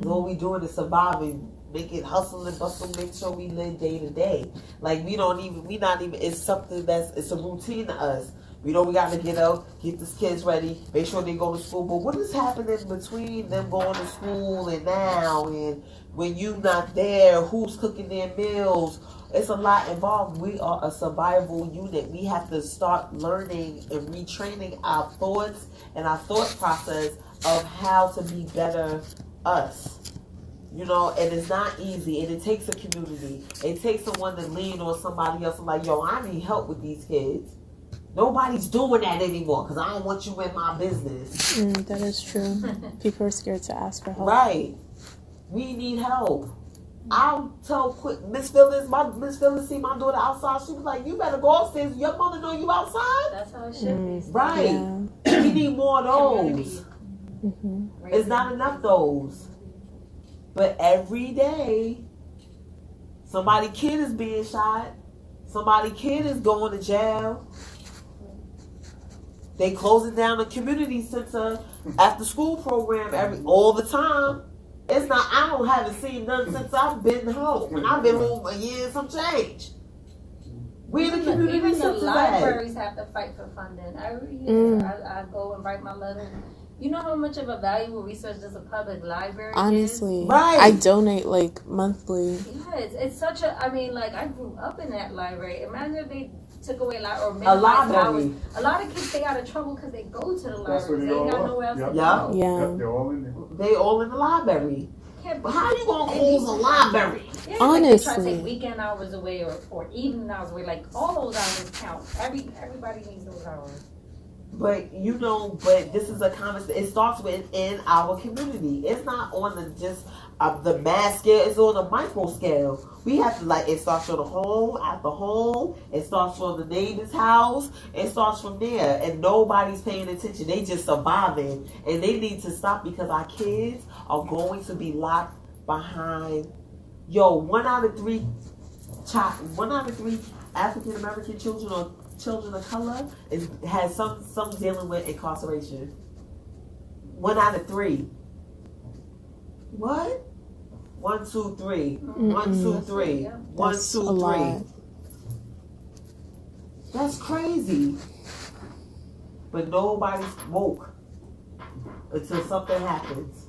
All we doing is surviving, make it hustle and bustle, make sure we live day to day. Like it's something it's a routine to us. We know we got to get up, get these kids ready, make sure they go to school. But what is happening between them going to school and now? And when you not there, who's cooking their meals? it's a lot involved. We are a survival unit. We have to start learning and retraining our thoughts and our thought process of how to be better us. You know, and it's not easy, and it takes a community. It takes someone to lean on somebody else and like, yo, I need help with these kids. Nobody's doing that anymore because I don't want you in my business. That is true. People are scared to ask for help. Right. We need help. I'll tell Miss Phyllis see my daughter outside. She was like, you better go upstairs. Your mother know you outside? That's how it should be. Right. Yeah. We need more of those. Mm-hmm. It's not enough those. But every day, somebody kid is being shot. Somebody kid is going to jail. They closing down the community center after school program all the time. It's not. Haven't seen none since I've been home, and I've been home a year and some change. Where the community Even the centers at? libraries have to fight for funding. Every year, I go and write my letter. You know how much of a valuable resource does a public library Honestly, is? Right. I donate like monthly. Yeah, it's such a. I mean, like I grew up in that library. Imagine if they took away or A minimized library. hours. A lot of kids stay out of trouble because they go to the That's where library. they They ain't all got are. nowhere else to Yep. Yeah. go. Yeah. Yep, they're all in there. They all in the library. Can't But how you gonna close a library? Yeah, like they try to Honestly. take weekend hours away or evening hours away. Like all those hours count. Everybody needs those hours. But you know, but this is a conversation. It starts within our community. It's not on the mass scale. It's on a micro scale. We have to it starts from the home, at the home. It starts from the neighbor's house. It starts from there, and nobody's paying attention. They just surviving, and they need to stop because our kids are going to be locked behind. Yo, 1 out of 3 African American children or children of color has some dealing with incarceration. 1 out of 3. What? 1, 2, 3. 1, 2, 3. 1, 2, 3. That's a lot. That's crazy. But nobody's woke until something happens.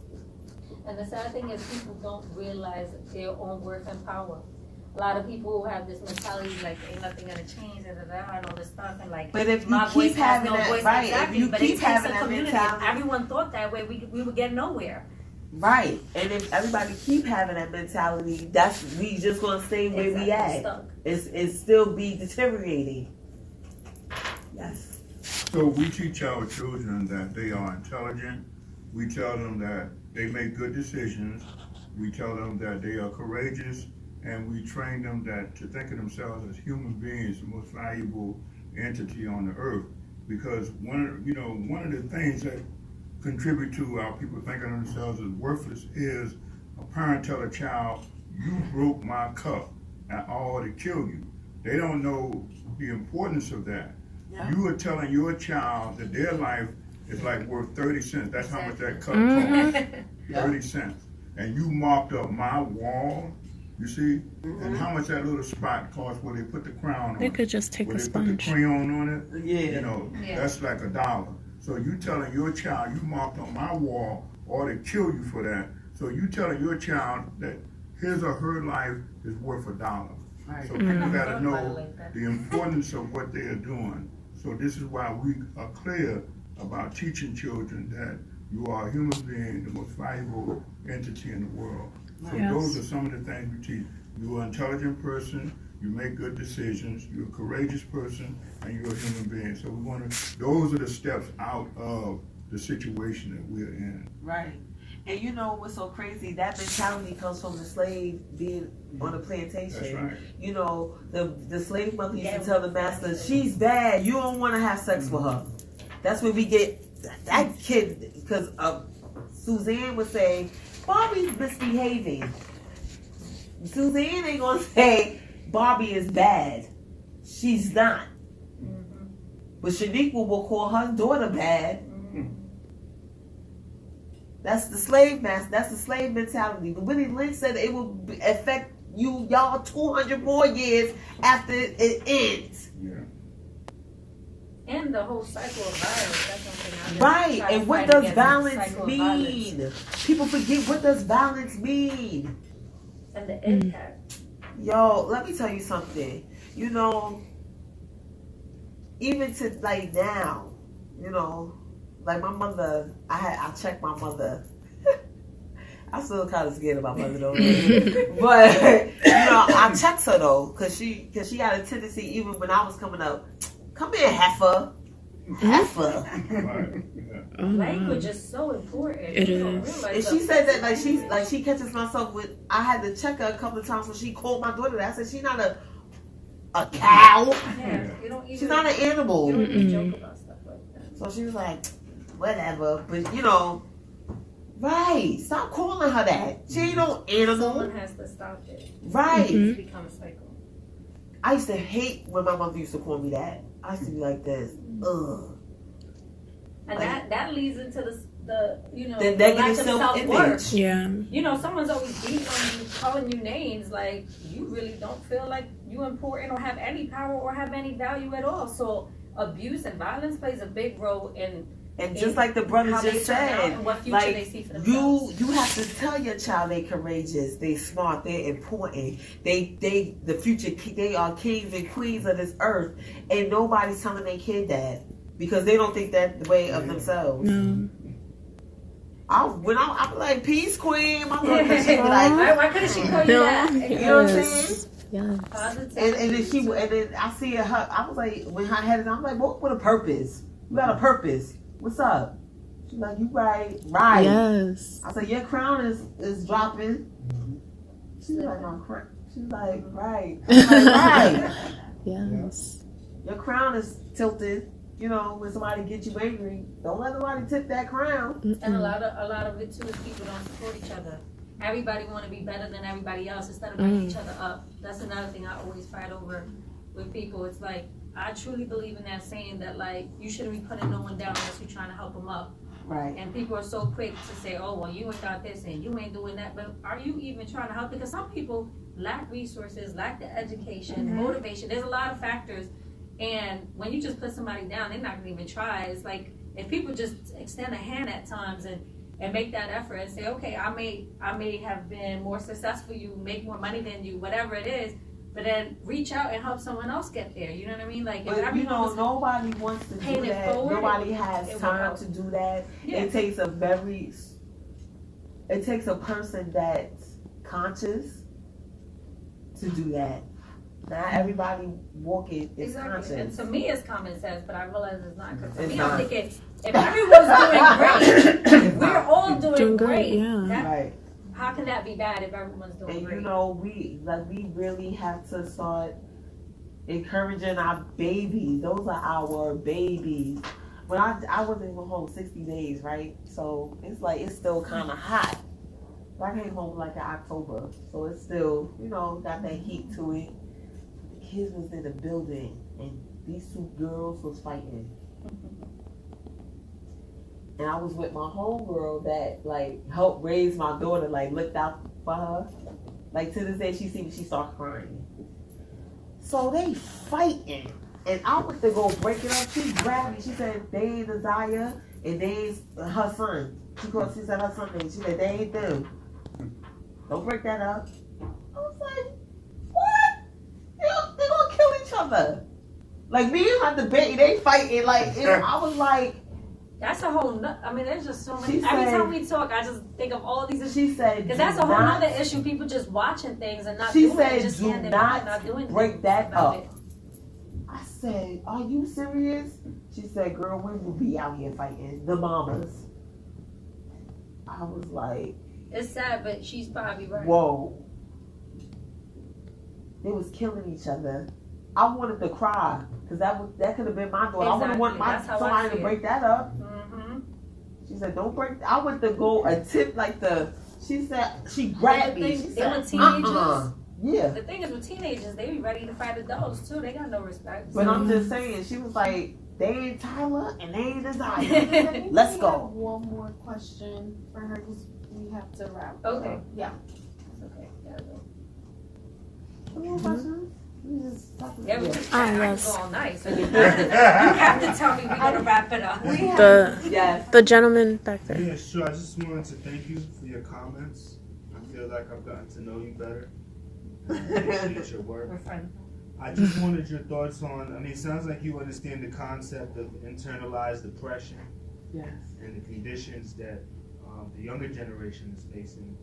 And the sad thing is people don't realize their own worth and power. A lot of people have this mentality like ain't nothing gonna change and all this stuff and like But if you my keep voice has having no that, voice. right? Exactly. If you But keep it takes having a that community. If mentality, everyone thought that way, we would get nowhere. right? And if everybody keep having that mentality, we just gonna stay where we at. Stuck. It's still be deteriorating. Yes. So we teach our children that they are intelligent. We tell them that they make good decisions. We tell them that they are courageous, and we train them to think of themselves as human beings, the most valuable entity on the earth. Because one of the things that contribute to our people thinking of themselves as worthless is a parent tell a child, "You broke my cup, and I ought to kill you." They don't know the importance of that. Yeah. You are telling your child that their life is like worth 30 cents. That's how much that cup costs. 30 cents. And you marked up my wall, you see? And how much that little spot costs where they put the crown on They it. could just take Where a they put the sponge. crayon on it. Yeah. That's like $1. So you telling your child, you marked on my wall, or they kill you for that. So you telling your child that his or her life is worth $1. Right. So people got to know the importance of what they are doing. So this is why we are clear about teaching children that you are a human being, the most valuable entity in the world. So Yes. those are some of the things we teach. You're an intelligent person, you make good decisions, you're a courageous person, and you're a human being. So those are the steps out of the situation that we're in. Right. And you know what's so crazy? That mentality comes from the slave being on the plantation. That's right. You know, the slave mother used to tell the master, "She's bad. You don't want to have sex with her." That's where we get that kid, because Suzanne would say, "Barbie's misbehaving." Suzanne ain't gonna say Barbie is bad. She's not. But Shaniqua will call her daughter bad. That's the slave master. That's the slave mentality. But Willie Lynch said it will affect y'all 200 more years after it ends. Yeah. And the whole cycle of violence. That's something I just Right. try to And what fight does against, the violence cycle of mean? People forget, what does violence mean? and the impact. Yo, let me tell you something. You know, even to like now, you know, like my mother, I checked my mother. I still kind of scared of my mother though, but you know, I checked her though, cause she had a tendency even when I was coming up. Come here, heifer. Right. Yeah. Language is so important. It You don't is. realize And she the said that language. like she catches myself with. I had to check her a couple of times when she called my daughter that. I said she's not a cow. Yeah, you don't even, She's not an animal. you don't even joke about stuff like that. So she was like, whatever. But you know, right? Stop calling her that. She ain't no animal. Someone has to stop it. Right. It's become a cycle. I used to hate when my mother used to call me that. I used to be like this. Ugh. And Like- that leads into the you know, The the negative lack of self-image. self-worth. Yeah. You know, someone's always beating on you, calling you names, like you really don't feel like you important or have any power or have any value at all. So abuse and violence plays a big role in And just like the brother how they just turn out said, and what future they like see for themselves. you have to tell your child they courageous, they smart, they're important, they the future, they are kings and queens of this earth, and nobody's telling their kid that because they don't think that way of themselves. No. I'm like peace queen, my daughter, she be like, Why couldn't she call you that? you know what I'm saying? Yes. Positive. And then I see her. I was like, when her head is, I'm like, what with a purpose? You got a purpose. What's up? She's like, you right. Yes. I said, your crown is dropping. She's like, my crown. She's like, right. I'm like, right. Yes. Your crown is tilted. You know, when somebody gets you angry, don't let nobody tip that crown. And a lot of it too is people don't support each other. Everybody want to be better than everybody else instead of bringing each other up. That's another thing I always fight over with people. It's like I truly believe in that saying that like you shouldn't be putting no one down unless you're trying to help them up. Right. And people are so quick to say, "Oh, well, you ain't got this and you ain't doing that." But are you even trying to help? Because some people lack resources, lack the education, motivation. There's a lot of factors. And when you just put somebody down, they're not gonna even try. It's like if people just extend a hand at times and make that effort and say, okay, I may have been more successful, you make more money than you, whatever it is, but then reach out and help someone else get there. You know what I mean? Like, if But you everyone know, was nobody wants to do paying it that. forward, Nobody it has would time help. to do that. Yeah. It takes a person that's conscious to do that. Not everybody walking is conscious. And to me, it's common sense, but I realize it's not. Because for It's me, not. I'm thinking, if everyone's doing great, we're all doing great, great. yeah. Right. How can that be bad if everyone's doing And great? you know, we really have to start encouraging our babies. Those are our babies. When I wasn't even home 60 days, right? So it's like it's still kind of hot. But I came home like in October, so it's still, you know, got that heat to it. The kids was in the building, and these two girls was fighting. And I was with my homegirl that like helped raise my daughter, like looked out for her. Like to this day, she see me, she start crying. So they fighting, and I went to go break it up. She grabbed me. She said they ain't Desire, and they ain't her son. She said her son name. She said they ain't them. Don't break that up. I was like, what? They gonna kill each other. Like me and her debate, they fighting. Like I was like. That's a whole. I mean, there's just so many. She Every said- time we talk, I just think of all these issues. She said, Because that's a "Do whole not-" other issue. People just watching things and not She doing said, it. Just "Do standing by, not not doing break things that about up." it. I said, are you serious? She said, girl, we will be out here fighting the mamas. I was like, It's sad, but she's probably right. whoa. They was killing each other. I wanted to cry because that could have been my daughter. I would have wanted That's how I somebody to feel. break that up. Mm-hmm. She said, don't break. I went to go a tip like she said, she grabbed me. She They said, were teenagers. Yeah. The thing is, with teenagers, they be ready to fight adults too. They got no respect. But I'm just saying, she was like, they ain't Tyler and they ain't Desire. Let's We go. have one more question for her because we have to wrap. Okay. Yeah. Okay. Yeah, Any more questions? We just talking yeah, we about- just Ah, I can yes. go all night. So you have to tell me we're gonna wrap it up. Yes. The gentleman back there. Yeah, sure. I just wanted to thank you for your comments. I feel like I've gotten to know you better. appreciate your work. We're friends. I just wanted your thoughts on, I mean, it sounds like you understand the concept of internalized depression Yes. and the conditions that the younger generation is facing.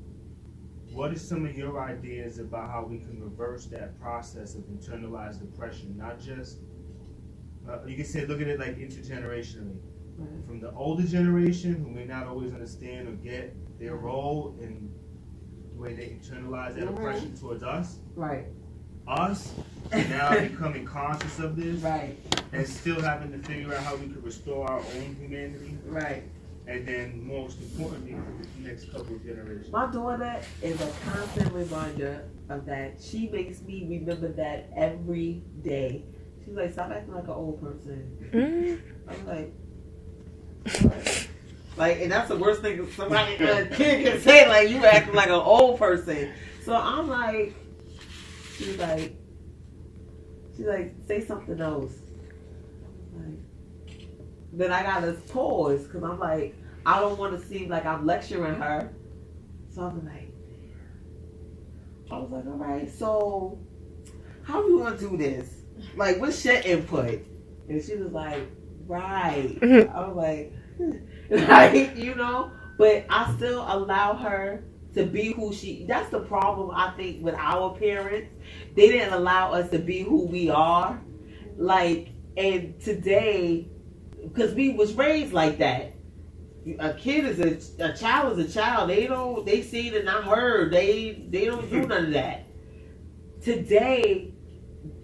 What are some of your ideas about how we can reverse that process of internalized depression? Not just, you can say, look at it like intergenerationally. Right. From the older generation who may not always understand or get their role in the way they internalize that oppression towards us. Right. Us now becoming conscious of this Right. and still having to figure out how we could restore our own humanity. Right. And then most importantly for the next couple of generations. My daughter is a constant reminder of that. She makes me remember that every day. She's like, stop acting like an old person. I'm like, what? Like, and that's the worst thing somebody, a kid can say, like, you acting like an old person. So I'm like, she's like, say something else. Like, then I gotta pause because I'm like, I don't want to seem like I'm lecturing her. So I'm like, I was like, all right, so how we gonna do this? Like, what's your input? And she was like, right. I was like, like, you know, but I still allow her to be who she. That's the problem I think with our parents. They didn't allow us to be who we are. Like, and today, because we was raised like that. A kid is a child is a child. They seen and not heard. They don't do none of that. Today,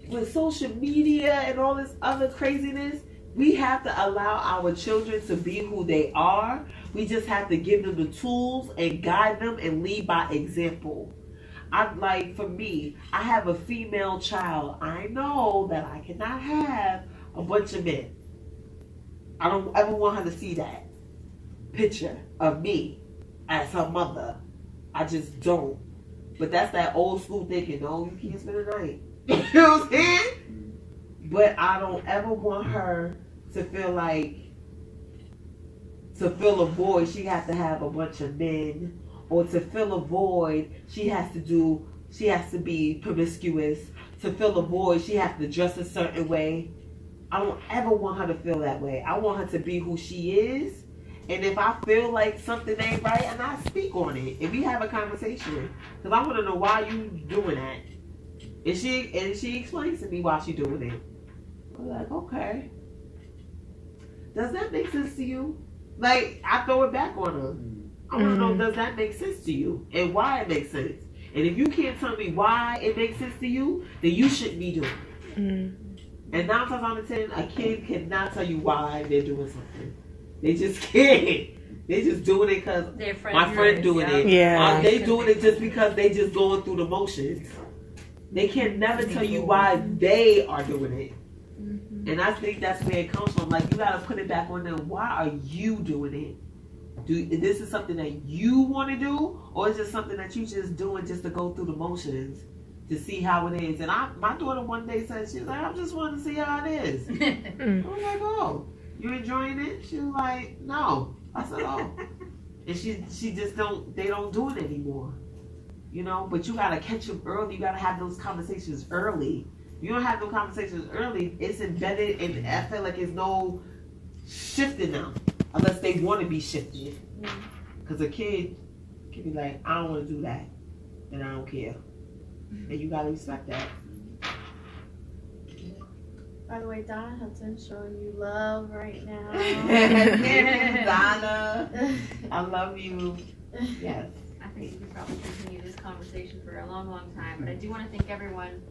with social media and all this other craziness, we have to allow our children to be who they are. We just have to give them the tools and guide them and lead by example. For me, I have a female child. I know that I cannot have a bunch of men. I don't ever want her to see that picture of me as her mother. I just don't. But that's that old school thinking, no, you can't spend the night. You know what I'm saying? But I don't ever want her to feel like, to fill a void, she has to have a bunch of men. Or to fill a void, she has to be promiscuous. To fill a void, she has to dress a certain way. I don't ever want her to feel that way. I want her to be who she is. And if I feel like something ain't right, and I speak on it, and we have a conversation, because I want to know why you doing that. And she explains to me why she doing it. I'm like, okay. Does that make sense to you? Like, I throw it back on her. I want to know, does that make sense to you? And why it makes sense? And if you can't tell me why it makes sense to you, then you shouldn't be doing it. And 9 times out of 10, a kid cannot tell you why they're doing something. They just can't. They just doing it because my friend doing it. Yeah. They doing it just because they just going through the motions. They can never tell you why they are doing it. And I think that's where it comes from. Like, you got to put it back on them. Why are you doing it? This is something that you want to do, or is it something that you just doing just to go through the motions to see how it is? And my daughter one day said, she was like, I just want to see how it is. I was like, oh, you enjoying it? She was like, no. I said, oh. And she just they don't do it anymore. You know, but you got to catch them early. You got to have those conversations early. You don't have no conversations early, it's embedded, and I feel like there's no shifting them unless they want to be shifted. Because a kid can be like, I don't want to do that, and I don't care. And you got to respect that. By the way, Donna Hudson showing you love right now. Thank you, Donna. I love you. Yes. I think we could probably continue this conversation for a long, long time, but I do want to thank everyone